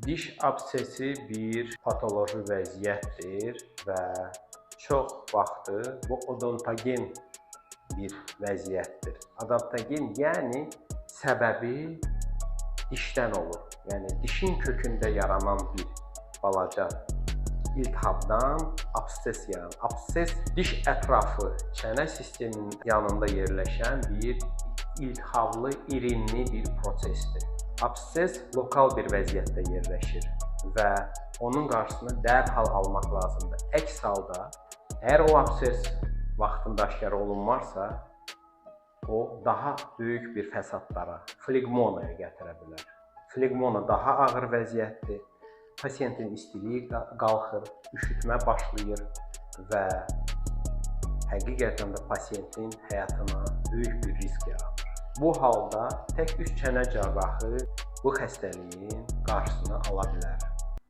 Diş absesi bir patoloji vəziyyətdir və çox vaxtı bu odontogen bir vəziyyətdir. Adaptogen, yəni səbəbi dişdən olur. Yəni dişin kökündə yaranan bir balaca iltihabdan abses yaranır. Abses diş ətrafı çənə sisteminin yanında yerləşən bir iltihablı, irinli bir prosesdir. Abses lokal bir vəziyyətdə yerləşir və onun qarşısını dərhal almaq lazımdır. Əks halda, əgər o abses vaxtında aşkar olunmarsa, o daha böyük bir fəsadlara, flegmonaya gətirə bilər. Flegmona daha ağır vəziyyətdir. Pasiyentin istiliyi qalxır, üşütmə başlayır və həqiqətən də pasiyentin həyatına böyük bir risk yaradır. Bu halda tək üst çənə cərrahı bu xəstəliyin qarşısını ala bilər.